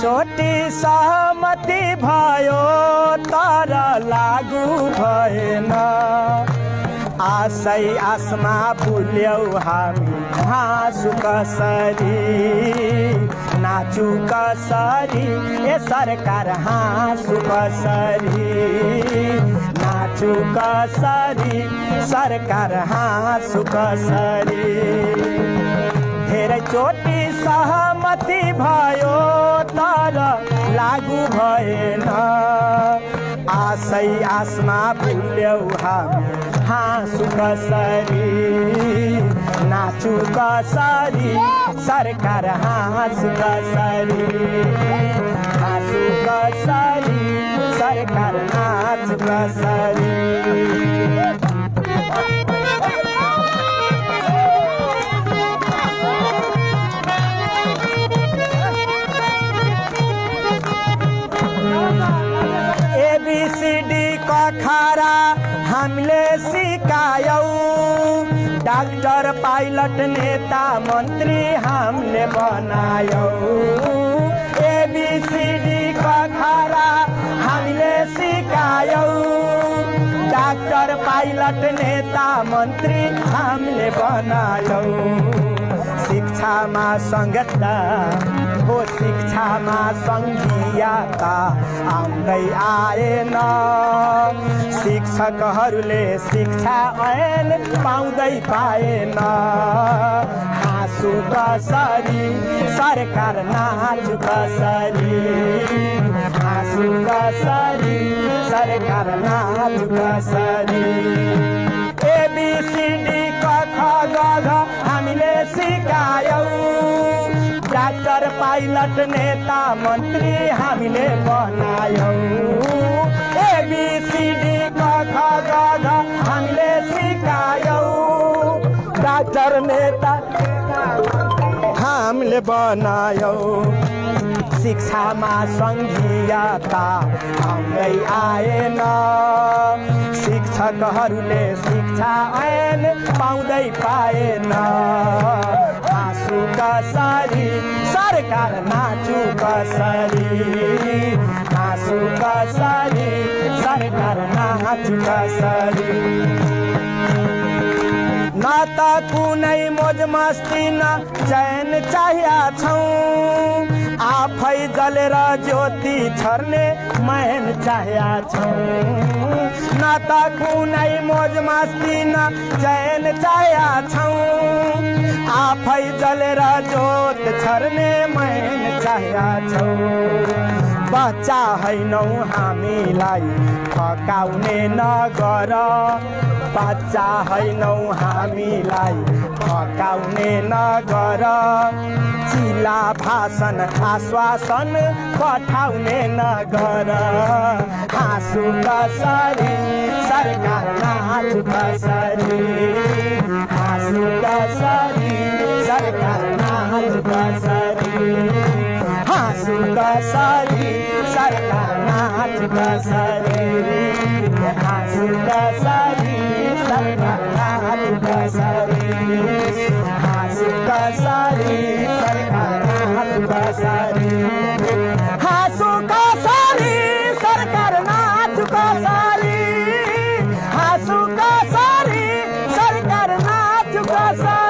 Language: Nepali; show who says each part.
Speaker 1: चोटि सहमति भयो तर लागू भएन आशै आसमा भुल्यौ हामी हाँसु कसरी नाचु कसरी ए सरकार हाँसु कसरी नाचु कसरी सरकार हाँसु कसरी धेरै चोटि सहमति भयो तर लागू भएन आशै आसमा भुल्यौ हामी हाँसु कसरी नाचु कसरी सरकार हाँसु कसरी हाँसु कसरी सरकार नाचु कसरी एबीसीडी कखारा हामीले सिकायौ डाक्टर पाइलट नेता मन्त्री हामीले बनायौ एबीसीडी कखारा हामीले सिकायौ डाक्टर पाइलट नेता मन्त्री हामीले बनायौ शिक्षामा संगतता हो शिक्षामा संघीयता आउँदै आएन शिक्षकहरूले शिक्षा ऐन पाउँदै पाएन हाँसु कसरी सरकार नाचु कसरी हाँसु कसरी सरकार नाचु कसरी एबीसीडी क ख ग घ हामीले सिकायौ डाक्टर पाइलट नेता मन्त्री हामीले बनायौ एबीसीडी क ख ग घ हामीले सिकायौ डाक्टर नेता हामीले बनायौ शिक्षामा संघीयता आउँदै आएन शिक्षकहरूले शिक्षा ऐन पाउँदै पाएन हाँसु कसरी सरकार नाचु कसरी हाँसु कसरी सरकार नाचु कसरी न त कुनै मोज मस्ती न चैन चाहिया छौं आफै जलेर ज्योति छर्ने मैन चाहिया छौं न त कुनै मोज मस्ती न चैन चाहिया छौं आफै जलेर ज्योत छर्ने मैन चाहिया छौं बच्चा हैनौ हामीलाई फकाउने नगर बच्चा हैनौ हामीलाई फकाउने नगर चिला भाषण आश्वासन पठाउने नगर हाँसु कसरी सरकार नाचु कसरी हाँसु कसरी सरकार नाचु कसरी हाँसु कसरी सरकार नाचु कसरी हाँसु कसरी सरकार नाचु कसरी हाँसु कसरी सरकार नाचु कसरी हाँसु कसरी सरकार नाचु कसरी हाँसु कसरी सरकार नाचु कसरी